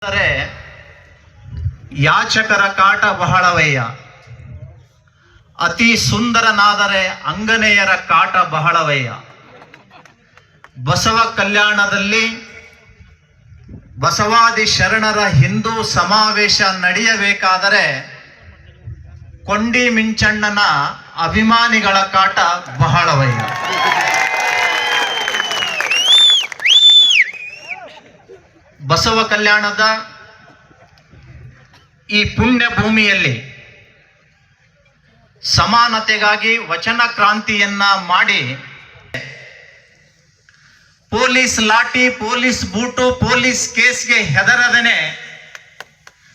ಅಂದರೆ ಯಾಚಕರ ಕಾಟ ಬಹಳವಯ್ಯ, ಅತಿ ಸುಂದರನಾದರೆ ಅಂಗನೆಯರ ಕಾಟ ಬಹಳವಯ್ಯ. ಬಸವ ಕಲ್ಯಾಣದಲ್ಲಿ ಬಸವಾದಿ ಶರಣರ ಹಿಂದೂ ಸಮಾವೇಶ ನಡೆಯಬೇಕಾದರೆ ಕೊಂಡಿ ಮಿಂಚಣ್ಣನ ಅಭಿಮಾನಿಗಳ ಕಾಟ ಬಹಳವಯ್ಯ. ಬಸವ ಕಲ್ಯಾಣದ ಈ ಪುಣ್ಯ ಭೂಮಿಯಲ್ಲಿ ಸಮಾನತೆಗಾಗಿ ವಚನ ಕ್ರಾಂತಿಯನ್ನ ಮಾಡಿ ಪೊಲೀಸ್ ಲಾಠಿ, ಪೊಲೀಸ್ ಬೂಟು, ಪೊಲೀಸ್ ಕೇಸ್ಗೆ ಹೆದರದೇನೆ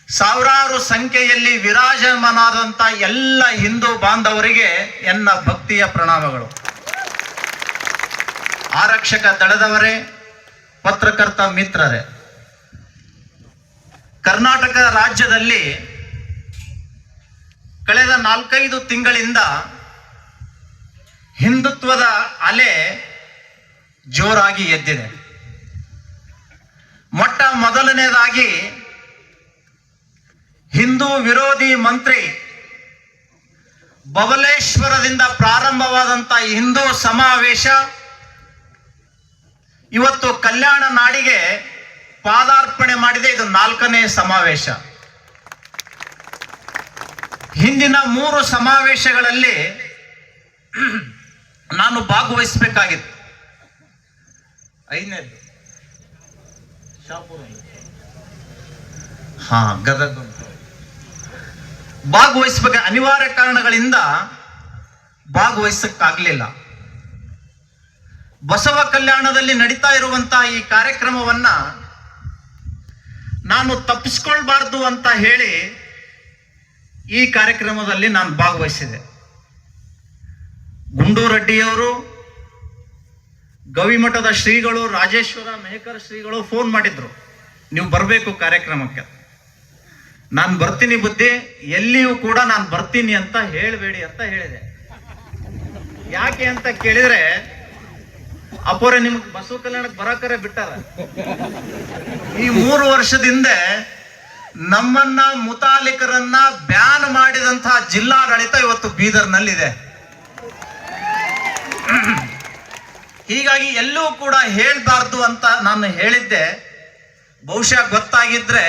ಸಾವಿರಾರು ಸಂಖ್ಯೆಯಲ್ಲಿ ವಿರಾಜಮಾನರಾದಂಥ ಎಲ್ಲ ಹಿಂದೂ ಬಾಂಧವರಿಗೆ ಎನ್ನ ಭಕ್ತಿಯ ಪ್ರಣಾಮಗಳು. ಆರಕ್ಷಕ ದಳದವರೇ, ಪತ್ರಕರ್ತ ಮಿತ್ರರೇ, ಕರ್ನಾಟಕ ರಾಜ್ಯದಲ್ಲಿ ಕಳೆದ 4-5 ತಿಂಗಳಿಂದ ಹಿಂದುತ್ವದ ಅಲೆ ಜೋರಾಗಿ ಎದ್ದಿದೆ. ಮೊಟ್ಟ ಮೊದಲನೇದಾಗಿ ಹಿಂದೂ ವಿರೋಧಿ ಮಂತ್ರಿ ಬಬಲೇಶ್ವರದಿಂದ ಪ್ರಾರಂಭವಾದಂಥ ಹಿಂದೂ ಸಮಾವೇಶ ಇವತ್ತು ಕಲ್ಯಾಣ ನಾಡಿಗೆ ಪಾದಾರ್ಪಣೆ ಮಾಡಿದೆ. ಇದು 4ನೇ ಸಮಾವೇಶ. ಹಿಂದಿನ 3 ಸಮಾವೇಶಗಳಲ್ಲಿ ನಾನು ಭಾಗವಹಿಸಬೇಕಾಗಿತ್ತು. 5ನೇದು ಶಾಪುರ, ಗದಗ ಭಾಗವಹಿಸಬೇಕು. ಅನಿವಾರ್ಯ ಕಾರಣಗಳಿಂದ ಭಾಗವಹಿಸಕ್ಕಾಗಲಿಲ್ಲ. ಬಸವ ಕಲ್ಯಾಣದಲ್ಲಿ ನಡೀತಾ ಇರುವಂತಹ ಈ ಕಾರ್ಯಕ್ರಮವನ್ನ ನಾನು ತಪ್ಪಿಸ್ಕೊಳ್ಬಾರ್ದು ಅಂತ ಹೇಳಿ ಈ ಕಾರ್ಯಕ್ರಮದಲ್ಲಿ ನಾನು ಭಾಗವಹಿಸಿದೆ. ಗುಂಡೂರಡ್ಡಿಯವರು, ಗವಿಮಠದ ಶ್ರೀಗಳು, ರಾಜೇಶ್ವರ ಮೇಹಕರ್ ಶ್ರೀಗಳು ಫೋನ್ ಮಾಡಿದ್ರು, ನೀವು ಬರಬೇಕು ಕಾರ್ಯಕ್ರಮಕ್ಕೆ. ನಾನು ಬರ್ತೀನಿ ಬುದ್ಧಿ, ಎಲ್ಲಿಯೂ ಕೂಡ ನಾನು ಬರ್ತೀನಿ ಅಂತ ಹೇಳಬೇಡಿ ಅಂತ ಹೇಳಿದೆ. ಯಾಕೆ ಅಂತ ಕೇಳಿದ್ರೆ, ಅಪ್ಪೋರೆ ನಿಮ್ಗೆ ಬಸವ ಕಲ್ಯಾಣಕ್ಕೆ ಬರಕರೆ ಬಿಟ್ಟಾರ. ಈ 3 ವರ್ಷದಿಂದ ನಮ್ಮನ್ನ ಮುತಾಲಿಕರನ್ನ ಬ್ಯಾನ್ ಮಾಡಿದಂತಹ ಜಿಲ್ಲಾಡಳಿತ ಇವತ್ತು ಬೀದರ್ನಲ್ಲಿದೆ. ಹೀಗಾಗಿ ಎಲ್ಲೂ ಕೂಡ ಹೇಳ್ಬಾರ್ದು ಅಂತ ನಾನು ಹೇಳಿದ್ದೆ. ಬಹುಶಃ ಗೊತ್ತಾಗಿದ್ರೆ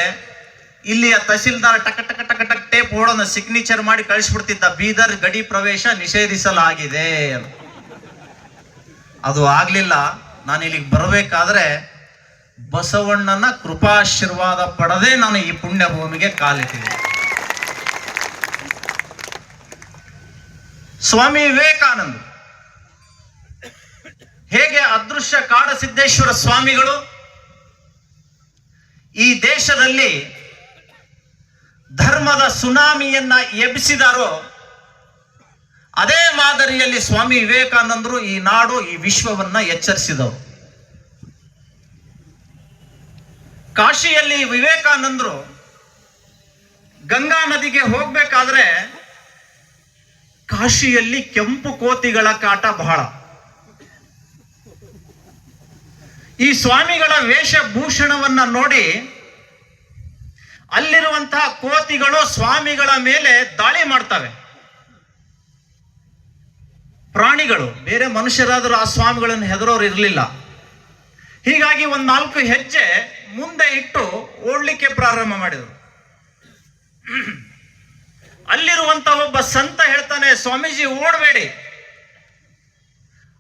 ಇಲ್ಲಿಯ ತಹಸೀಲ್ದಾರ್ ಟಕ ಟಕ ಟಕ ಟಕ್ ಟೇಪ್ ಹೊಡೋನ ಸಿಗ್ನೇಚರ್ ಮಾಡಿ ಕಳಿಸ್ಬಿಡ್ತಿದ್ದ, ಬೀದರ್ ಗಡಿ ಪ್ರವೇಶ ನಿಷೇಧಿಸಲಾಗಿದೆ. ಅದು ಆಗ್ಲಿಲ್ಲ. ನಾನು ಇಲ್ಲಿಗೆ ಬರಬೇಕಾದ್ರೆ ಬಸವಣ್ಣನ ಕೃಪಾಶೀರ್ವಾದ ಪಡೆದೇ ನಾನು ಈ ಪುಣ್ಯ ಭೂಮಿಗೆ ಕಾಲಿಟ್ಟಿದ್ದೀನಿ. ಸ್ವಾಮಿ ವಿವೇಕಾನಂದ ಹೇಗೆ ಅದೃಶ್ಯ ಕಾಡಸಿದ್ದೇಶ್ವರ ಸ್ವಾಮಿಗಳು ಈ ದೇಶದಲ್ಲಿ ಧರ್ಮದ ಸುನಾಮಿಯನ್ನ ಎಬ್ಬಿಸಿದಾರೋ, ಅದೇ ಮಾದರಿಯಲ್ಲಿ ಸ್ವಾಮಿ ವಿವೇಕಾನಂದರು ಈ ನಾಡು, ಈ ವಿಶ್ವವನ್ನ ಎಚ್ಚರಿಸಿದವರು. ಕಾಶಿಯಲ್ಲಿ ವಿವೇಕಾನಂದರು ಗಂಗಾ ನದಿಗೆ ಹೋಗ್ಬೇಕಾದ್ರೆ ಕಾಶಿಯಲ್ಲಿ ಕೆಂಪು ಕೋತಿಗಳ ಕಾಟ ಬಹಳ. ಈ ಸ್ವಾಮಿಗಳ ವೇಷಭೂಷಣವನ್ನ ನೋಡಿ ಅಲ್ಲಿರುವಂತಹ ಕೋತಿಗಳು ಸ್ವಾಮಿಗಳ ಮೇಲೆ ದಾಳಿ ಮಾಡ್ತವೆ. ಪ್ರಾಣಿಗಳು, ಬೇರೆ ಮನುಷ್ಯರಾದರೂ ಆ ಸ್ವಾಮಿಗಳನ್ನು ಹೆದರೋರು ಇರಲಿಲ್ಲ. ಹೀಗಾಗಿ 4 ಹೆಜ್ಜೆ ಮುಂದೆ ಇಟ್ಟು ಓಡ್ಲಿಕ್ಕೆ ಪ್ರಾರಂಭ ಮಾಡಿದರು. ಅಲ್ಲಿರುವಂತಹ ಒಬ್ಬ ಸಂತ ಹೇಳ್ತಾನೆ, ಸ್ವಾಮೀಜಿ ಓಡಬೇಡಿ,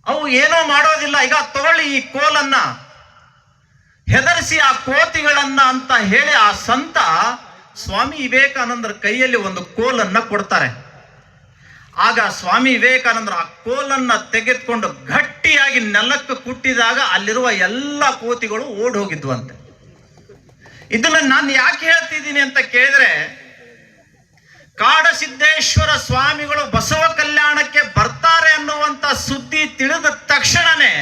ಅವು ಏನೋ ಮಾಡೋದಿಲ್ಲ, ಈಗ ತಗೊಳ್ಳಿ ಈ ಕೋಲನ್ನ, ಹೆದರಿಸಿ ಆ ಕೋತಿಗಳನ್ನ ಅಂತ ಹೇಳಿ ಆ ಸಂತ ಸ್ವಾಮಿ ವಿವೇಕಾನಂದರ ಕೈಯಲ್ಲಿ ಒಂದು ಕೋಲನ್ನ ಕೊಡ್ತಾರೆ. ಆಗ ಸ್ವಾಮಿ ವಿವೇಕಾನಂದರು ಆ ಕೋಲನ್ನ ತೆಗೆದುಕೊಂಡು ಗಟ್ಟಿಯಾಗಿ ನೆಲಕ್ಕೆ ಕುಟ್ಟಿದಾಗ ಅಲ್ಲಿರುವ ಎಲ್ಲ ಕೋತಿಗಳು ಓಡ್ ಹೋಗಿದ್ವಂತೆ. ಇದನ್ನ ನಾನು ಯಾಕೆ ಹೇಳ್ತಿದ್ದೀನಿ ಅಂತ ಕೇಳಿದ್ರೆ, ಕಾಡಸಿದ್ದೇಶ್ವರ ಸ್ವಾಮಿಗಳು ಬಸವ ಕಲ್ಯಾಣಕ್ಕೆ ಬರ್ತಾರೆ ಅನ್ನುವಂತ ಸುದ್ದಿ ತಿಳಿದ ತಕ್ಷಣನೇ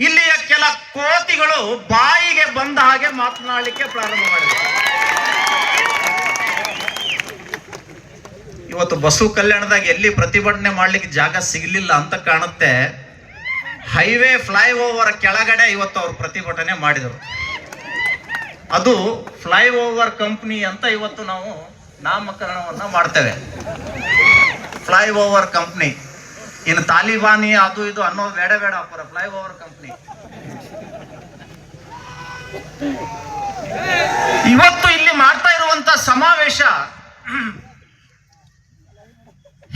ಇಲ್ಲಿಯ ಕೆಲ ಕೋತಿಗಳು ಬಾಯಿಗೆ ಬಂದ ಹಾಗೆ ಮಾತನಾಡಲಿಕ್ಕೆ ಪ್ರಾರಂಭ ಮಾಡಿದರು. ಇವತ್ತು ಬಸವ ಕಲ್ಯಾಣದಾಗ ಎಲ್ಲಿ ಪ್ರತಿಭಟನೆ ಮಾಡ್ಲಿಕ್ಕೆ ಜಾಗ ಸಿಗಲಿಲ್ಲ ಅಂತ ಕಾಣುತ್ತೆ. ಹೈವೇ ಫ್ಲೈಓವರ್ ಕೆಳಗಡೆ ಇವತ್ತು ಅವರು ಪ್ರತಿಭಟನೆ ಮಾಡಿದರು. ಅದು ಫ್ಲೈಓವರ್ ಕಂಪ್ನಿ ಅಂತ ಇವತ್ತು ನಾವು ನಾಮಕರಣವನ್ನ ಮಾಡ್ತೇವೆ. Flyover company. ಇನ್ನು ತಾಲಿಬಾನಿ ಅದು ಇದು ಅನ್ನೋದು ಬೇಡ ಅಪ್ಪರ. Flyover company. ಇವತ್ತು ಇಲ್ಲಿ ಮಾಡ್ತಾ ಇರುವಂತ ಸಮಾವೇಶ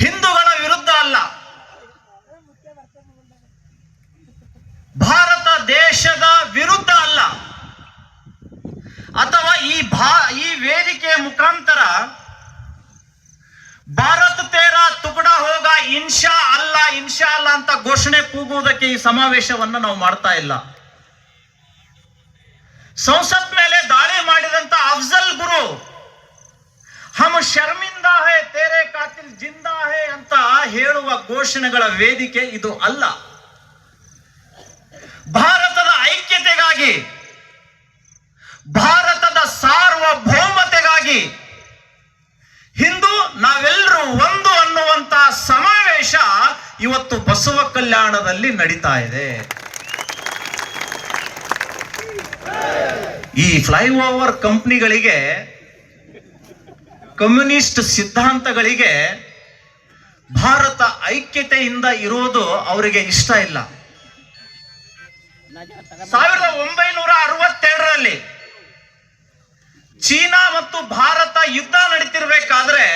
ಹಿಂದೂಗಳ ವಿರುದ್ಧ ಅಲ್ಲ, ಭಾರತ ದೇಶದ ವಿರುದ್ಧ ಅಲ್ಲ, ಅಥವಾ ಈ ವೇದಿಕೆಯ ಮುಖಾಂತರ ಭಾರತ ತೇರಾ ತುಕಡ ಹೋಗ ಇನ್ಶಾ ಅಲ್ಲ ಅಂತ ಘೋಷಣೆ ಕೂಗುವುದಕ್ಕೆ ಈ ಸಮಾವೇಶವನ್ನ ನಾವು ಮಾಡ್ತಾ ಇಲ್ಲ. ಸಂಸತ್ ಮೇಲೆ ದಾಳಿ ಮಾಡಿದಂತ ಅಫ್ಜಲ್ ಗುರು ಹಮ್ ಶರ್ಮಿಂದಾ ಹೇ ತೇರೆ ಕಾತಿಲ್ ಜಿಂದಾ ಹೇ ಅಂತ ಹೇಳುವ ಘೋಷಣೆಗಳ ವೇದಿಕೆ ಇದು ಅಲ್ಲ. ಭಾರತದ ಐಕ್ಯತೆಗಾಗಿ, ಭಾರತದ ಸಾರ್ವಭೌಮತೆಗಾಗಿ ಹಿಂದೂ ನಾವೆಲ್ಲರೂ ಒಂದು ಅನ್ನುವಂತ ಸಮಾವೇಶ ಇವತ್ತು ಬಸವ ಕಲ್ಯಾಣದಲ್ಲಿ ನಡೀತಾ ಇದೆ. ಈ ಫ್ಲೈಓವರ್ ಕಂಪ್ನಿಗಳಿಗೆ, ಕಮ್ಯುನಿಸ್ಟ್ ಸಿದ್ಧಾಂತಗಳಿಗೆ ಭಾರತ ಐಕ್ಯತೆಯಿಂದ ಇರುವುದು ಅವರಿಗೆ ಇಷ್ಟ ಇಲ್ಲ. 1962ರಲ್ಲಿ ಚೀನಾ ಮತ್ತು ಭಾರತ ಯುದ್ಧ ನಡೀತಿರ್ಬೇಕಾದ್ರೆ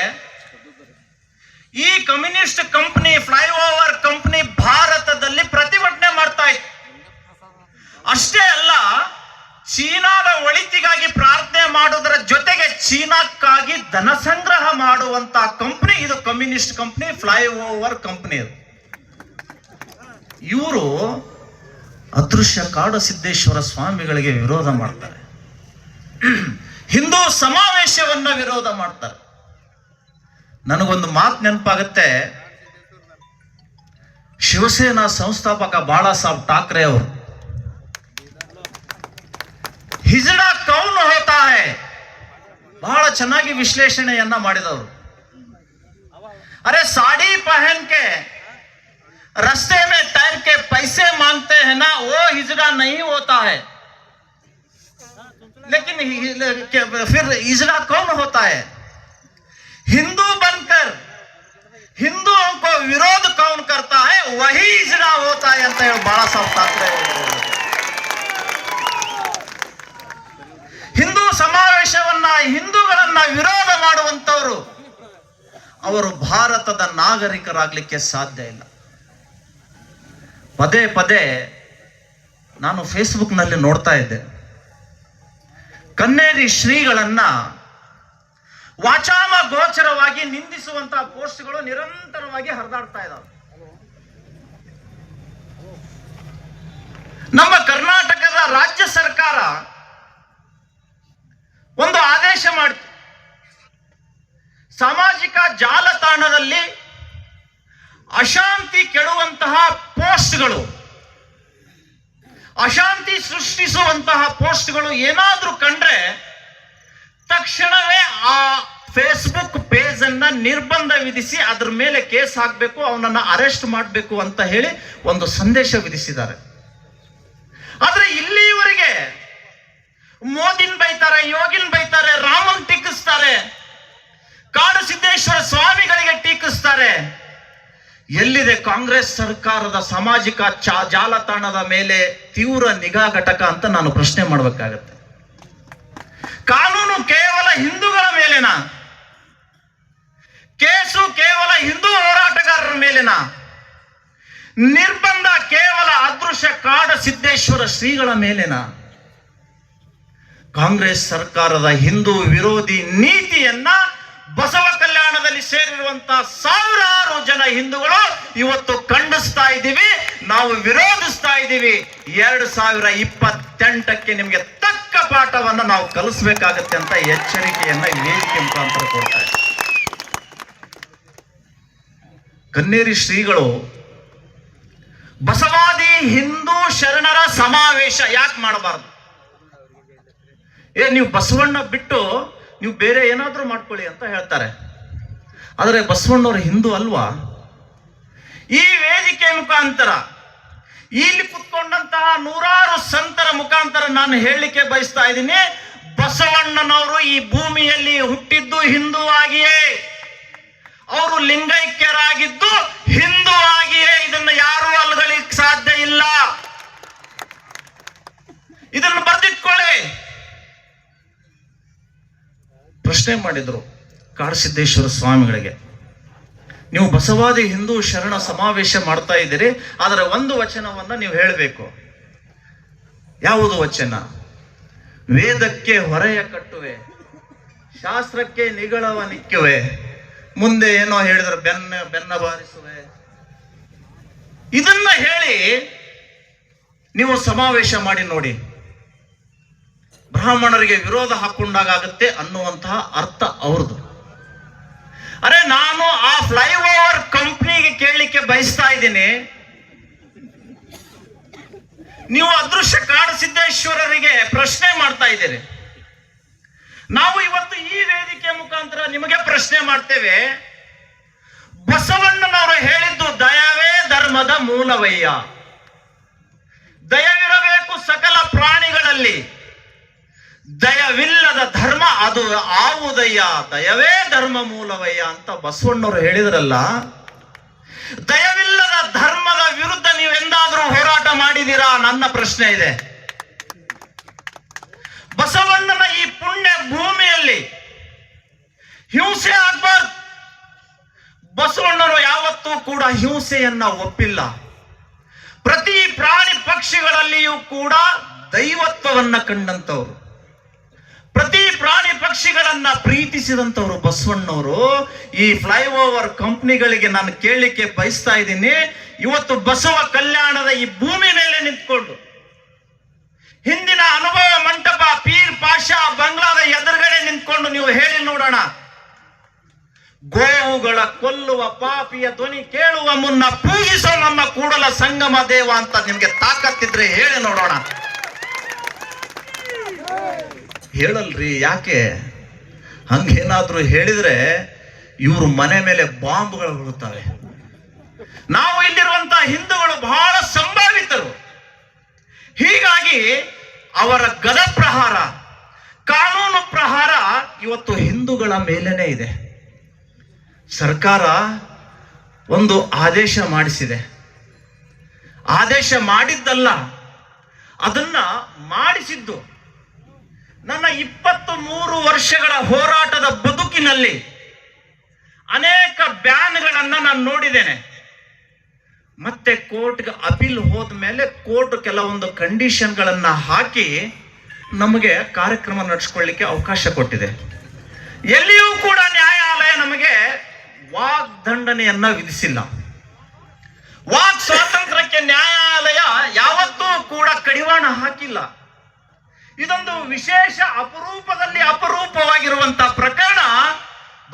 ಈ ಕಮ್ಯುನಿಸ್ಟ್ ಕಂಪನಿ, ಫ್ಲೈಓವರ್ ಕಂಪನಿ ಭಾರತದಲ್ಲಿ ಪ್ರತಿಭಟನೆ ಮಾಡ್ತಾ ಇತ್ತು. ಅಷ್ಟೇ ಅಲ್ಲ, ಚೀನಾದ ಒಳಿತಿಗಾಗಿ ಪ್ರಾರ್ಥನೆ ಮಾಡುವುದರ ಜೊತೆಗೆ ಚೀನಾಕ್ಕಾಗಿ ಧನ ಸಂಗ್ರಹ ಮಾಡುವಂತ ಕಂಪನಿ ಇದು ಕಮ್ಯುನಿಸ್ಟ್ ಕಂಪನಿ, ಫ್ಲೈಓವರ್ ಕಂಪನಿ. ಇವರು ಅದೃಶ್ಯ ಕಾಡಸಿದ್ದೇಶ್ವರ ಸ್ವಾಮಿಗಳಿಗೆ ವಿರೋಧ ಮಾಡ್ತಾರೆ, ಹಿಂದೂ ಸಮಾವೇಶವನ್ನ ವಿರೋಧ ಮಾಡ್ತಾರೆ. ನನಗೊಂದು ಮಾತು ನೆನಪಾಗುತ್ತೆ. ಶಿವಸೇನಾ ಸಂಸ್ಥಾಪಕ ಬಾಳಾ ಸಾಹೇಬ್ ಠಾಕ್ರೆ ಅವರು ಹಿಜಡಾ ಕೌನ್ ಹೋತಾ ಹೈ ಬಹಳ ಚೆನ್ನಾಗಿ ವಿಶ್ಲೇಷಣೆಯನ್ನ ಮಾಡಿದವರು. ಅರೆ ಸಾಡಿ ಪಹನ್ ಕೆ रस्ते में टायर के पैसे मांगते हैं ना, वो हिजड़ा नहीं होता है. लेकिन फिर हिजड़ा कौन होता है? हिंदू बनकर हिंदुओं को विरोध कौन करता है, वही हिजड़ा होता है ಅಂತ ಹೇಳಿ ಬಾಳಾ ಸಾಹೇಬ್ ಠಾಕ್ರೆ. ಹಿಂದೂ ಸಮಾವೇಶವನ್ನ, ಹಿಂದೂಗಳನ್ನ ವಿರೋಧ ಮಾಡುವಂತವರು ಅವರು ಭಾರತದ ನಾಗರಿಕರಾಗಲಿಕ್ಕೆ ಸಾಧ್ಯ ಇಲ್ಲ. ಪದೇ ಪದೇ ನಾನು ಫೇಸ್ಬುಕ್ನಲ್ಲಿ ನೋಡ್ತಾ ಇದ್ದೆ, ಕನ್ನೇರಿ ಶ್ರೀಗಳನ್ನ ವಾಚಾಮ ಗೋಚರವಾಗಿ ನಿಂದಿಸುವಂತಹ ಪೋಸ್ಟ್ಗಳು ನಿರಂತರವಾಗಿ ಹರಿದಾಡ್ತಾ ಇದ್ದಾವೆ. ನಮ್ಮ ಕರ್ನಾಟಕದ ರಾಜ್ಯ ಸರ್ಕಾರ ಒಂದು ಆದೇಶ ಮಾಡಿತು. ಸಾಮಾಜಿಕ ಜಾಲತಾಣದಲ್ಲಿ ಅಶಾಂತಿ ಕೆಡುವಂತಹ ಪೋಸ್ಟ್ಗಳು, ಅಶಾಂತಿ ಸೃಷ್ಟಿಸುವಂತಹ ಪೋಸ್ಟ್ಗಳು ಏನಾದ್ರೂ ಕಂಡ್ರೆ ತಕ್ಷಣವೇ ಆ ಫೇಸ್ಬುಕ್ ಪೇಜ್ ಅನ್ನ ನಿರ್ಬಂಧ ವಿಧಿಸಿ ಅದ್ರ ಮೇಲೆ ಕೇಸ್ ಹಾಕಬೇಕು, ಅವನನ್ನ ಅರೆಸ್ಟ್ ಮಾಡಬೇಕು ಅಂತ ಹೇಳಿ ಒಂದು ಸಂದೇಶ ವಿಧಿಸಿದ್ದಾರೆ. ಆದ್ರೆ ಇಲ್ಲಿಯವರೆಗೆ ಮೋದಿನ್ ಬೈತಾರೆ, ಯೋಗಿನ್ ಬೈತಾರೆ, ರಾಮನ್ ಟೀಕಿಸ್ತಾರೆ, ಕಾಡಸಿದ್ದೇಶ್ವರ ಸ್ವಾಮಿಗಳಿಗೆ ಟೀಕಿಸ್ತಾರೆ. ಎಲ್ಲಿದೆ ಕಾಂಗ್ರೆಸ್ ಸರ್ಕಾರದ ಸಾಮಾಜಿಕ ಜಾಲತಾಣದ ಮೇಲೆ ತೀವ್ರ ನಿಗಾ ಘಟಕ ಅಂತ ನಾನು ಪ್ರಶ್ನೆ ಮಾಡಬೇಕಾಗತ್ತೆ. ಕಾನೂನು ಕೇವಲ ಹಿಂದೂಗಳ ಮೇಲೆನಾ? ಕೇಸು ಕೇವಲ ಹಿಂದೂ ಹೋರಾಟಗಾರರ ಮೇಲೆನಾ? ನಿರ್ಬಂಧ ಕೇವಲ ಅದೃಶ್ಯ ಕಾಡಸಿದ್ದೇಶ್ವರ ಶ್ರೀಗಳ ಮೇಲೆನಾ? ಕಾಂಗ್ರೆಸ್ ಸರ್ಕಾರದ ಹಿಂದೂ ವಿರೋಧಿ ನೀತಿಯನ್ನ ಬಸವ ಕಲ್ಯಾಣದಲ್ಲಿ ಸೇರಿರುವಂತಹ ಸಾವಿರಾರು ಜನ ಹಿಂದೂಗಳು ಇವತ್ತು ಖಂಡಿಸ್ತಾ ಇದ್ದೀವಿ, ನಾವು ವಿರೋಧಿಸ್ತಾ ಇದ್ದೀವಿ. 2028ಕ್ಕೆ ನಿಮಗೆ ತಕ್ಕ ಪಾಠವನ್ನ ನಾವು ಕಲಿಸಬೇಕಾಗತ್ತೆ ಅಂತ ಎಚ್ಚರಿಕೆಯನ್ನ ವೇದಿಕೆ ಮುಖಾಂತರ ಕೊಡ್ತಾರೆ. ಕನ್ನೇರಿ ಶ್ರೀಗಳು ಬಸವಾದಿ ಹಿಂದೂ ಶರಣರ ಸಮಾವೇಶ ಯಾಕೆ ಮಾಡಬಾರದು? ನೀವು ಬಸವಣ್ಣ ಬಿಟ್ಟು ನೀವು ಬೇರೆ ಏನಾದ್ರೂ ಮಾಡ್ಕೊಳ್ಳಿ ಅಂತ ಹೇಳ್ತಾರೆ. ಆದರೆ ಬಸವಣ್ಣವರು ಹಿಂದೂ ಅಲ್ವಾ? ಈ ವೇದಿಕೆ ಮುಖಾಂತರ, ಇಲ್ಲಿ ಕುತ್ಕೊಂಡಂತಹ ನೂರಾರು ಸಂತರ ಮುಖಾಂತರ ನಾನು ಹೇಳಲಿಕ್ಕೆ ಬಯಸ್ತಾ ಇದ್ದೀನಿ, ಬಸವಣ್ಣನವರು ಈ ಭೂಮಿಯಲ್ಲಿ ಹುಟ್ಟಿದ್ದು ಹಿಂದೂ ಆಗಿಯೇ, ಅವರು ಲಿಂಗೈಕ್ಯರಾಗಿದ್ದು ಹಿಂದೂ ಆಗಿಯೇ. ಇದನ್ನು ಯಾರು ಅಲ್ಗಳಿಕ್ ಸಾಧ್ಯ ಇಲ್ಲ. ಇದನ್ನು ಬರೆದಿಟ್ಕೊಳ್ಳಿ. ಪ್ರಶ್ನೆ ಮಾಡಿದ್ರು ಕಾಡಸಿದ್ದೇಶ್ವರ ಸ್ವಾಮಿಗಳಿಗೆ, ನೀವು ಬಸವಾದಿ ಹಿಂದೂ ಶರಣ ಸಮಾವೇಶ ಮಾಡ್ತಾ ಇದ್ದೀರಿ, ಅದರ ಒಂದು ವಚನವನ್ನ ನೀವು ಹೇಳಬೇಕು. ಯಾವುದು ವಚನ? ವೇದಕ್ಕೆ ಹೊರೆಯ ಕಟ್ಟುವೆ, ಶಾಸ್ತ್ರಕ್ಕೆ ನಿಗಳವ ನಿಕ್ಕುವೆ, ಮುಂದೆ ಏನೋ ಹೇಳಿದ್ರೆ ಬೆನ್ನ ಬಾರಿಸುವೆ. ಇದನ್ನ ಹೇಳಿ ನೀವು ಸಮಾವೇಶ ಮಾಡಿ ನೋಡಿ. ಬ್ರಾಹ್ಮಣರಿಗೆ ವಿರೋಧ ಹಾಕೊಂಡಾಗುತ್ತೆ ಅನ್ನುವಂತಹ ಅರ್ಥ ಅವ್ರದ್ದು. ಅರೆ, ನಾನು ಆ ಫ್ಲೈಓವರ್ ಕಂಪ್ನಿಗೆ ಕೇಳಲಿಕ್ಕೆ ಬಯಸ್ತಾ ಇದ್ದೀನಿ, ನೀವು ಅದೃಶ್ಯ ಕಾಡಸಿದ್ದೇಶ್ವರರಿಗೆ ಪ್ರಶ್ನೆ ಮಾಡ್ತಾ ಇದ್ದೀರಿ. ನಾವು ಇವತ್ತು ಈ ವೇದಿಕೆ ಮುಖಾಂತರ ನಿಮಗೆ ಪ್ರಶ್ನೆ ಮಾಡ್ತೇವೆ. ಬಸವಣ್ಣನವರು ಹೇಳಿದ್ದು ದಯವೇ ಧರ್ಮದ ಮೂಲವಯ್ಯ, ದಯವಿರಬೇಕು ಸಕಲ ಪ್ರಾಣಿಗಳಲ್ಲಿ, ದಯವಿಲ್ಲದ ಧರ್ಮ ಅದು ಆವುದಯ್ಯ, ದಯವೇ ಧರ್ಮ ಮೂಲವಯ್ಯ ಅಂತ ಬಸವಣ್ಣವರು ಹೇಳಿದ್ರಲ್ಲ. ದಯವಿಲ್ಲದ ಧರ್ಮದ ವಿರುದ್ಧ ನೀವೆಂದಾದ್ರೂ ಹೋರಾಟ ಮಾಡಿದ್ದೀರಾ? ನನ್ನ ಪ್ರಶ್ನೆ ಇದೆ. ಬಸವಣ್ಣನ ಈ ಪುಣ್ಯ ಭೂಮಿಯಲ್ಲಿ ಹಿಂಸೆ ಆಗ್ಬಾರ್ದು. ಬಸವಣ್ಣರು ಯಾವತ್ತೂ ಕೂಡ ಹಿಂಸೆಯನ್ನ ಒಪ್ಪಿಲ್ಲ. ಪ್ರತಿ ಪ್ರಾಣಿ ಪಕ್ಷಿಗಳಲ್ಲಿಯೂ ಕೂಡ ದೈವತ್ವವನ್ನ ಕಂಡಂತವ್ರು, ಪ್ರತಿ ಪ್ರಾಣಿ ಪಕ್ಷಿಗಳನ್ನ ಪ್ರೀತಿಸಿದಂತವ್ರು ಬಸವಣ್ಣವರು. ಈ ಫ್ಲೈಓವರ್ ಕಂಪ್ನಿಗಳಿಗೆ ನಾನು ಕೇಳಲಿಕ್ಕೆ ಬಯಸ್ತಾ ಇದ್ದೀನಿ, ಇವತ್ತು ಬಸವ ಕಲ್ಯಾಣದ ಈ ಭೂಮಿ ಮೇಲೆ ನಿಂತ್ಕೊಂಡು ಹಿಂದಿನ ಅನುಭವ ಮಂಟಪ ಪೀರ್ ಪಾಷಾ ಬಂಗ್ಲಾದ ಎದುರುಗಡೆ ನಿಂತ್ಕೊಂಡು ನೀವು ಹೇಳಿ ನೋಡೋಣ. ಗೋವುಗಳ ಕೊಲ್ಲುವ ಪಾಪಿಯ ಧ್ವನಿ ಕೇಳುವ ಮುನ್ನ ಪೂಜಿಸೋ ನಮ್ಮ ಕೂಡಲ ಸಂಗಮ ದೇವ ಅಂತ ನಿಮ್ಗೆ ತಾಕತ್ತಿದ್ರೆ ಹೇಳಿ ನೋಡೋಣ. ಹೇಳಲ್ರಿ. ಯಾಕೆ? ಹಂಗೇನಾದ್ರೂ ಹೇಳಿದ್ರೆ ಇವ್ರ ಮನೆ ಮೇಲೆ ಬಾಂಬ್ಗಳು ಬೀಳುತ್ತವೆ. ನಾವು ಇಲ್ಲಿರುವಂತಹ ಹಿಂದೂಗಳು ಬಹಳ ಸಂಭಾವಿತರು. ಹೀಗಾಗಿ ಅವರ ಗದ ಪ್ರಹಾರ, ಕಾನೂನು ಪ್ರಹಾರ ಇವತ್ತು ಹಿಂದೂಗಳ ಮೇಲೇನೆ ಇದೆ. ಸರ್ಕಾರ ಒಂದು ಆದೇಶ ಮಾಡಿಸಿದೆ. ಆದೇಶ ಮಾಡಿದ್ದಲ್ಲ, ಅದನ್ನ ಮಾಡಿಸಿದ್ದು. ನನ್ನ 23 ವರ್ಷಗಳ ಹೋರಾಟದ ಬದುಕಿನಲ್ಲಿ ಅನೇಕ ಬ್ಯಾನ್ಗಳನ್ನ ನಾನು ನೋಡಿದ್ದೇನೆ. ಮತ್ತೆ ಕೋರ್ಟ್ಗೆ ಅಪೀಲ್ ಹೋದ ಮೇಲೆ ಕೋರ್ಟ್ ಕೆಲವೊಂದು ಕಂಡೀಷನ್ಗಳನ್ನ ಹಾಕಿ ನಮಗೆ ಕಾರ್ಯಕ್ರಮ ನಡೆಸ್ಕೊಳ್ಳಿಕ್ಕೆ ಅವಕಾಶ ಕೊಟ್ಟಿದೆ. ಎಲ್ಲಿಯೂ ಕೂಡ ನ್ಯಾಯಾಲಯ ನಮಗೆ ವಾಗ್ದಂಡನೆಯನ್ನ ವಿಧಿಸಿಲ್ಲ. ವಾಕ್ ಸ್ವಾತಂತ್ರ್ಯಕ್ಕೆ ನ್ಯಾಯಾಲಯ ಯಾವತ್ತೂ ಕೂಡ ಕಡಿವಾಣ ಹಾಕಿಲ್ಲ. ಇದೊಂದು ವಿಶೇಷ ಅಪರೂಪದಲ್ಲಿ ಅಪರೂಪವಾಗಿರುವಂತಹ ಪ್ರಕರಣ.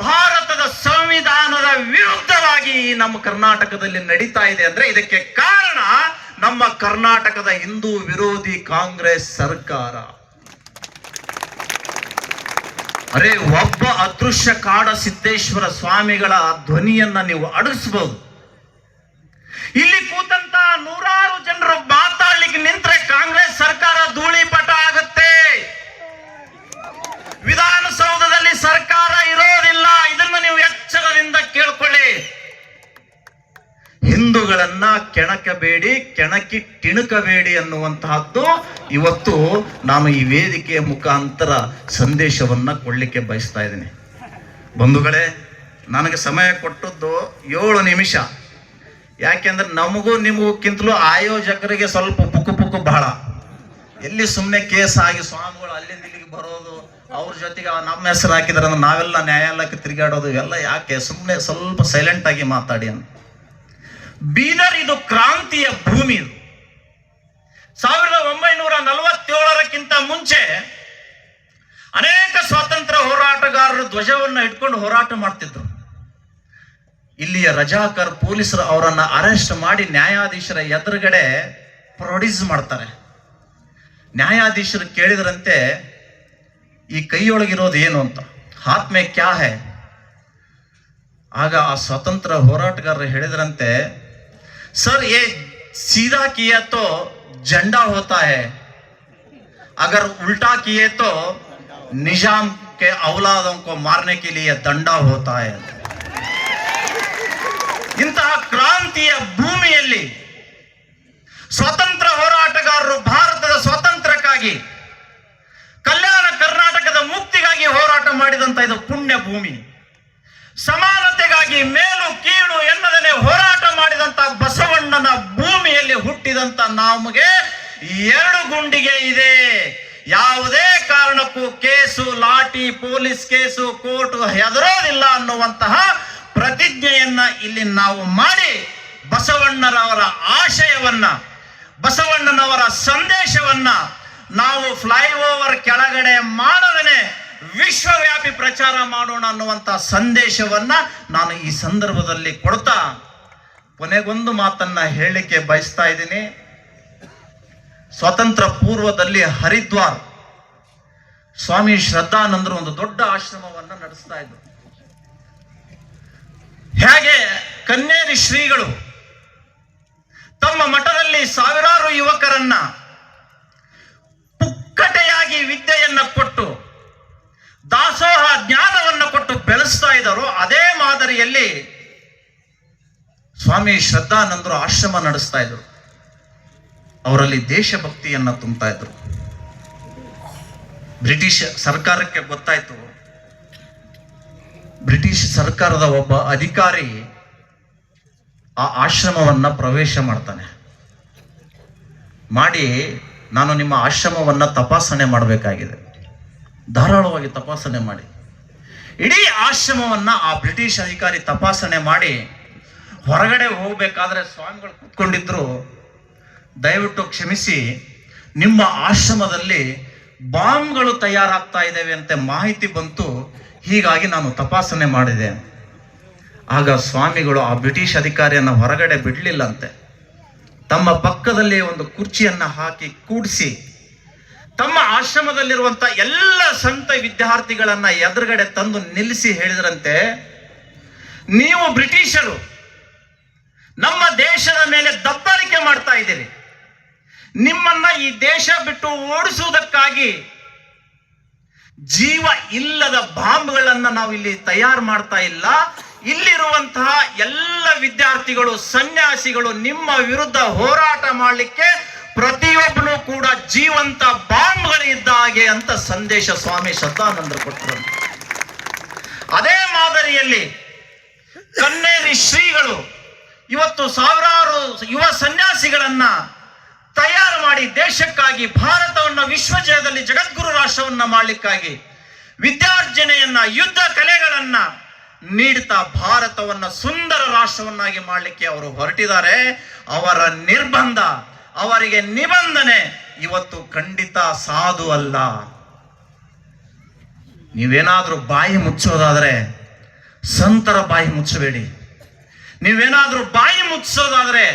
ಭಾರತದ ಸಂವಿಧಾನದ ವಿರುದ್ಧವಾಗಿ ನಮ್ಮ ಕರ್ನಾಟಕದಲ್ಲಿ ನಡೀತಾ ಇದೆ ಅಂದ್ರೆ ಇದಕ್ಕೆ ಕಾರಣ ನಮ್ಮ ಕರ್ನಾಟಕದ ಹಿಂದೂ ವಿರೋಧಿ ಕಾಂಗ್ರೆಸ್ ಸರ್ಕಾರ. ಅರೆ, ಒಬ್ಬ ಅದೃಶ್ಯ ಕಾಡಸಿದ್ದೇಶ್ವರ ಸ್ವಾಮಿಗಳ ಧ್ವನಿಯನ್ನ ನೀವು ಅಡಗಿಸಬಹುದು. ಇಲ್ಲಿ ಕೂತಂತ ನೂರಾರು ಜನರು ಮಾತಾಡ್ಲಿಕ್ಕೆ ನಿಂತ್ರೆ ಕಾಂಗ್ರೆಸ್ ಸರ್ಕಾರ ಧೂಳಿಪಟ ಆಗುತ್ತೆ. ವಿಧಾನಸೌಧದಲ್ಲಿ ಸರ್ಕಾರ ಇರೋದಿಲ್ಲ. ಇದನ್ನು ನೀವು ಎಚ್ಚರದಿಂದ ಕೇಳ್ಕೊಳ್ಳಿ. ಹಿಂದೂಗಳನ್ನ ಕೆಣಕಬೇಡಿ, ಕೆಣಕಿ ಟಿಣಕಬೇಡಿ ಅನ್ನುವಂತಹದ್ದು ಇವತ್ತು ನಾನು ಈ ವೇದಿಕೆಯ ಮುಖಾಂತರ ಸಂದೇಶವನ್ನ ಕೊಡ್ಲಿಕ್ಕೆ ಬಯಸ್ತಾ ಇದ್ದೀನಿ. ಬಂಧುಗಳೇ, ನನಗೆ ಸಮಯ ಕೊಟ್ಟದ್ದು 7 ನಿಮಿಷ. ಯಾಕೆಂದ್ರೆ ನಮಗೂ ನಿಮಗಿಂತಲೂ ಆಯೋಜಕರಿಗೆ ಸ್ವಲ್ಪ ಪುಕ್ಕು ಬಹಳ. ಎಲ್ಲಿ ಸುಮ್ಮನೆ ಕೇಸ್ ಆಗಿ ಸ್ವಾಮಿಗಳು ಅಲ್ಲಿಂದ ಇಲ್ಲಿಗೆ ಬರೋದು, ಅವ್ರ ಜೊತೆಗೆ ನಮ್ಮ ಹೆಸರು ಹಾಕಿದ್ರೆ ನಾವೆಲ್ಲ ನ್ಯಾಯಾಲಯಕ್ಕೆ ತಿರುಗಾಡೋದು, ಇವೆಲ್ಲ ಯಾಕೆ? ಸುಮ್ಮನೆ ಸ್ವಲ್ಪ ಸೈಲೆಂಟ್ ಆಗಿ ಮಾತಾಡಿ ಅಂತ. ಬೀದರ್ ಇದು ಕ್ರಾಂತಿಯ ಭೂಮಿ. 1947ಕ್ಕಿಂತ ಮುಂಚೆ ಅನೇಕ ಸ್ವಾತಂತ್ರ್ಯ ಹೋರಾಟಗಾರರು ಧ್ವಜವನ್ನ ಇಟ್ಕೊಂಡು ಹೋರಾಟ ಮಾಡ್ತಿದ್ರು. ಇಲ್ಲಿಯ ರಜಾಕರ್ ಪೊಲೀಸರು ಅವರನ್ನ ಅರೆಸ್ಟ್ ಮಾಡಿ ನ್ಯಾಯಾಧೀಶರ ಎದುರುಗಡೆ ಪ್ರೊಡ್ಯೂಸ್ ಮಾಡ್ತಾರೆ. ನ್ಯಾಯಾಧೀಶರು ಕೇಳಿದ್ರಂತೆ, ಈ ಕೈಯೊಳಗಿರೋದು ಏನು ಅಂತ, ಹಾತ್ ಮೇ ಕ್ಯಾ ಹೈ? ಆಗ ಆ ಸ್ವತಂತ್ರ ಹೋರಾಟಗಾರರು ಹೇಳಿದ್ರಂತೆ, ಸರ್ ಯೇ ಸೀದಾ ಕಿಯಾ ತೋ झंडा होता है, अगर उल्टा किए तो निजाम के औलादों को मारने के लिए दंडा होता है. ಇಂತಹ ಕ್ರಾಂತಿಯ ಭೂಮಿಯಲ್ಲಿ ಸ್ವಾತಂತ್ರ್ಯ ಹೋರಾಟಗಾರರು ಭಾರತದ ಸ್ವಾತಂತ್ರ್ಯಕ್ಕಾಗಿ, ಕಲ್ಯಾಣ ಕರ್ನಾಟಕದ ಮುಕ್ತಿಗಾಗಿ ಹೋರಾಟ ಮಾಡಿದಂತ ಇದು ಪುಣ್ಯ ಭೂಮಿ. ಸಮಾನತೆಗಾಗಿ ಮೇಲು ಕೀಳು ಎನ್ನದೇ ಹೋರಾಟ ಮಾಡಿದಂತ ಬಸವಣ್ಣನ ಭೂಮಿಯಲ್ಲಿ ಹುಟ್ಟಿದಂತ ನಮಗೆ 2 ಗುಂಡಿಗೆ ಇದೆ. ಯಾವುದೇ ಕಾರಣಕ್ಕೂ ಕೇಸು, ಲಾಠಿ, ಪೊಲೀಸ್ ಕೇಸು, ಕೋರ್ಟ್ ಹೆದರೋದಿಲ್ಲ ಅನ್ನುವಂತಹ ಪ್ರತಿಜ್ಞೆಯನ್ನ ಇಲ್ಲಿ ನಾವು ಮಾಡಿ ಬಸವಣ್ಣನವರ ಆಶಯವನ್ನ, ಬಸವಣ್ಣನವರ ಸಂದೇಶವನ್ನ ನಾವು ಫ್ಲೈಓವರ್ ಕೆಳಗಡೆ ಮಾಡದೇ ವಿಶ್ವವ್ಯಾಪಿ ಪ್ರಚಾರ ಮಾಡೋಣ ಅನ್ನುವಂತ ಸಂದೇಶವನ್ನ ನಾನು ಈ ಸಂದರ್ಭದಲ್ಲಿ ಕೊಡ್ತಾ ಕೊನೆಗೊಂದು ಮಾತನ್ನ ಹೇಳಲಿಕ್ಕೆ ಬಯಸ್ತಾ ಇದ್ದೀನಿ. ಸ್ವಾತಂತ್ರ್ಯ ಪೂರ್ವದಲ್ಲಿ ಹರಿದ್ವಾರ್ ಸ್ವಾಮಿ ಶ್ರದ್ಧಾನಂದರು ಒಂದು ದೊಡ್ಡ ಆಶ್ರಮವನ್ನ ನಡೆಸ್ತಾ ಇದ್ರು. ಹೇಗೆ ಕನ್ನೇರಿ ಶ್ರೀಗಳು ತಮ್ಮ ಮಠದಲ್ಲಿ ಸಾವಿರಾರು ಯುವಕರನ್ನ ಪುಕ್ಕಟೆಯಾಗಿ ವಿದ್ಯೆಯನ್ನ ಕೊಟ್ಟು ದಾಸೋಹ ಜ್ಞಾನವನ್ನು ಕೊಟ್ಟು ಬೆಳೆಸ್ತಾ ಇದ್ದಾರೋ, ಅದೇ ಮಾದರಿಯಲ್ಲಿ ಸ್ವಾಮಿ ಶ್ರದ್ಧಾನಂದರು ಆಶ್ರಮ ನಡೆಸ್ತಾ ಇದ್ರು. ಅವರಲ್ಲಿ ದೇಶಭಕ್ತಿಯನ್ನ ತುಂಬ್ತಾ ಇದ್ರು. ಬ್ರಿಟಿಷ್ ಸರ್ಕಾರಕ್ಕೆ ಗೊತ್ತಾಯ್ತು. ಬ್ರಿಟಿಷ್ ಸರ್ಕಾರದ ಒಬ್ಬ ಅಧಿಕಾರಿ ಆ ಆಶ್ರಮವನ್ನ ಪ್ರವೇಶ ಮಾಡ್ತಾನೆ. ಮಾಡಿ, ನಾನು ನಿಮ್ಮ ಆಶ್ರಮವನ್ನ ತಪಾಸಣೆ ಮಾಡಬೇಕಾಗಿದೆ, ಧಾರಾಳವಾಗಿ ತಪಾಸಣೆ ಮಾಡಿ. ಇಡೀ ಆಶ್ರಮವನ್ನ ಆ ಬ್ರಿಟಿಷ್ ಅಧಿಕಾರಿ ತಪಾಸಣೆ ಮಾಡಿ ಹೊರಗಡೆ ಹೋಗ್ಬೇಕಾದ್ರೆ ಸ್ವಾಮಿಗಳು ಕೂತ್ಕೊಂಡಿದ್ರು. ದಯವಿಟ್ಟು ಕ್ಷಮಿಸಿ, ನಿಮ್ಮ ಆಶ್ರಮದಲ್ಲಿ ಬಾಂಬ್ಗಳು ತಯಾರಾಗ್ತಾ ಇದ್ದೇವೆ ಅಂತ ಮಾಹಿತಿ ಬಂತು, ಹೀಗಾಗಿ ನಾನು ತಪಾಸಣೆ ಮಾಡಿದೆ. ಆಗ ಸ್ವಾಮಿಗಳು ಆ ಬ್ರಿಟಿಷ್ ಅಧಿಕಾರಿಯನ್ನ ಹೊರಗಡೆ ಬಿಡ್ಲಿಲ್ಲಂತೆ. ತಮ್ಮ ಪಕ್ಕದಲ್ಲಿ ಒಂದು ಕುರ್ಚಿಯನ್ನ ಹಾಕಿ ಕೂಡಿಸಿ ತಮ್ಮ ಆಶ್ರಮದಲ್ಲಿರುವಂತ ಎಲ್ಲ ಸಂತ ವಿದ್ಯಾರ್ಥಿಗಳನ್ನ ಎದುರುಗಡೆ ತಂದು ನಿಲ್ಲಿಸಿ ಹೇಳಿದ್ರಂತೆ, ನೀವು ಬ್ರಿಟಿಷರು ನಮ್ಮ ದೇಶದ ಮೇಲೆ ದಬ್ಬಾಳಿಕೆ ಮಾಡ್ತಾ ಇದ್ದೀರಿ. ನಿಮ್ಮನ್ನ ಈ ದೇಶ ಬಿಟ್ಟು ಓಡಿಸುವುದಕ್ಕಾಗಿ ಜೀವ ಇಲ್ಲದ ಬಾಂಬ್ಗಳನ್ನ ನಾವು ಇಲ್ಲಿ ತಯಾರು ಮಾಡ್ತಾ ಇಲ್ಲ. ಇಲ್ಲಿರುವಂತಹ ಎಲ್ಲ ವಿದ್ಯಾರ್ಥಿಗಳು, ಸನ್ಯಾಸಿಗಳು ನಿಮ್ಮ ವಿರುದ್ಧ ಹೋರಾಟ ಮಾಡಲಿಕ್ಕೆ ಪ್ರತಿಯೊಬ್ಬನು ಕೂಡ ಜೀವಂತ ಬಾಂಬ್ಗಳು ಇದ್ದ ಹಾಗೆ ಅಂತ ಸಂದೇಶ ಸ್ವಾಮಿ ಶ್ರದ್ಧಾನಂದರು ಕೊಟ್ಟರು. ಅದೇ ಮಾದರಿಯಲ್ಲಿ ಕನ್ನೇರಿ ಶ್ರೀಗಳು ಇವತ್ತು ಸಾವಿರಾರು ಯುವ ಸನ್ಯಾಸಿಗಳನ್ನ ತಯಾರು ಮಾಡಿ ದೇಶಕ್ಕಾಗಿ, ಭಾರತವನ್ನ ವಿಶ್ವಜಯದಲ್ಲಿ ಜಗದ್ಗುರು ರಾಷ್ಟ್ರವನ್ನ ಮಾಡಲಿಕ್ಕಾಗಿ ವಿದ್ಯಾರ್ಜನೆಯನ್ನ, ಯುದ್ಧ ಕಲೆಗಳನ್ನ ನೀಡುತ್ತಾ ಭಾರತವನ್ನ ಸುಂದರ ರಾಷ್ಟ್ರವನ್ನಾಗಿ ಮಾಡಲಿಕ್ಕೆ ಅವರು ಹೊರಟಿದ್ದಾರೆ. ಅವರ ನಿರ್ಬಂಧ, ಅವರಿಗೆ ನಿಬಂಧನೆ ಇವತ್ತು ಖಂಡಿತ ಸಾಧು ಅಲ್ಲ. ನೀವೇನಾದ್ರೂ ಬಾಯಿ ಮುಚ್ಚೋದಾದ್ರೆ ಸಂತರ ಬಾಯಿ ಮುಚ್ಚಬೇಡಿ. ನೀವೇನಾದ್ರೂ ಬಾಯಿ ಮುಚ್ಚೋದಾದ್ರೆ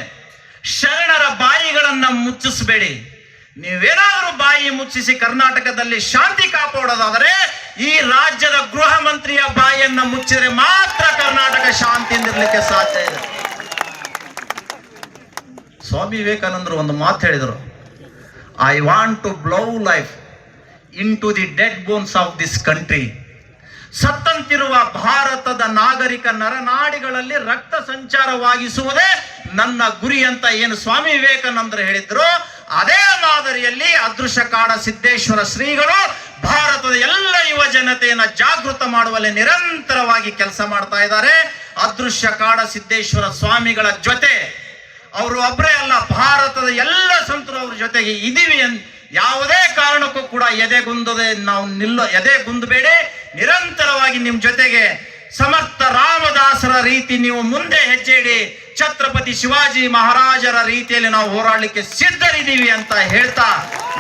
ಶರಣರ ಬಾಯಿಗಳನ್ನ ಮುಚ್ಚಿಸಬೇಡಿ. ನೀವೇನಾದ್ರೂ ಬಾಯಿ ಮುಚ್ಚಿಸಿ ಕರ್ನಾಟಕದಲ್ಲಿ ಶಾಂತಿ ಕಾಪಾಡೋದಾದರೆ ಈ ರಾಜ್ಯದ ಗೃಹ ಮಂತ್ರಿಯ ಬಾಯಿಯನ್ನ ಮುಚ್ಚಿದರೆ ಮಾತ್ರ ಕರ್ನಾಟಕ ಶಾಂತಿಯಿಂದಿರ್ಲಿಕ್ಕೆ ಸಾಧ್ಯ ಇದೆ. ಸ್ವಾಮಿ ವಿವೇಕಾನಂದರು ಒಂದು ಮಾತು ಹೇಳಿದರು, I want to blow life into the dead bones of this country. ಸತ್ತಂತಿರುವ ಭಾರತದ ನಾಗರಿಕ ನರನಾಡಿಗಳಲ್ಲಿ ರಕ್ತ ಸಂಚಾರವಾಗಿಸುವುದೇ ನನ್ನ ಗುರಿ ಅಂತ ಏನು ಸ್ವಾಮಿ ವಿವೇಕಾನಂದರು ಹೇಳಿದ್ರು, ಅದೇ ಮಾದರಿಯಲ್ಲಿ ಅದೃಶ್ಯ ಕಾಡ ಸಿದ್ದೇಶ್ವರ ಶ್ರೀಗಳು ಭಾರತದ ಎಲ್ಲ ಯುವ ಜನತೆಯನ್ನ ಜಾಗೃತ ಮಾಡುವಲ್ಲಿ ನಿರಂತರವಾಗಿ ಕೆಲಸ ಮಾಡ್ತಾ ಇದ್ದಾರೆ. ಅದೃಶ್ಯ ಕಾಡ ಸಿದ್ದೇಶ್ವರ ಸ್ವಾಮಿಗಳ ಜೊತೆ ಅವರು ಒಬ್ಬರೇ ಅಲ್ಲ, ಭಾರತದ ಎಲ್ಲ ಸಂತರು ಅವ್ರ ಜೊತೆಗೆ ಇದೀವಿ. ಯಾವುದೇ ಕಾರಣಕ್ಕೂ ಕೂಡ ಎದೆಗುಂದಬೇಡಿ. ನಿರಂತರವಾಗಿ ನಿಮ್ ಜೊತೆಗೆ ಸಮರ್ಥ ರಾಮದಾಸರ ರೀತಿ ನೀವು ಮುಂದೆ ಹೆಜ್ಜೆ ಇಡಿ. ಛತ್ರಪತಿ ಶಿವಾಜಿ ಮಹಾರಾಜರ ರೀತಿಯಲ್ಲಿ ನಾವು ಹೋರಾಡಲಿಕ್ಕೆ ಸಿದ್ಧರಿದ್ದೀವಿ ಅಂತ ಹೇಳ್ತಾ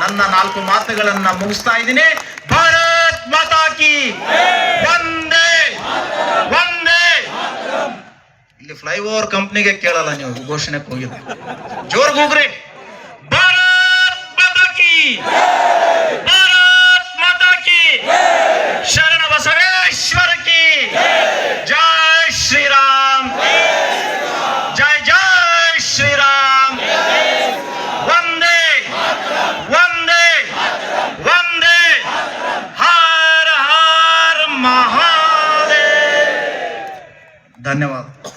ನನ್ನ 4 ಮಾತುಗಳನ್ನ ಮುಗಿಸ್ತಾ ಇದ್ದೀನಿ. ಭಾರತ್ ಮಾತಾ ಕಿ ವಂದೇ ವಂದೇ. ಇಲ್ಲಿ ಫ್ಲೈಓವರ್ ಕಂಪ್ನಿಗೆ ಕೇಳಲ್ಲ, ನೀವು ಘೋಷಣೆಗೆ ಹೋಗಿದ್ದು ಜೋರ್ ಕೂಗ್ರಿ. ಭಾರತ್ ಮಾತಾ ಕಿ, ಭಾರತ್ ಮಾತಾ ಕಿ, ಶರಣ ಬಸವೇಶ್ವರ ಕಿ ಜೈ ಶ್ರೀರಾಮ್, ಜೈ ಜೈ ಶ್ರೀರಾಮ್. ವಂದೇ ವಂದೇ ವಂದೇ. ಹಾಯ್ ಧನ್ಯವಾದ.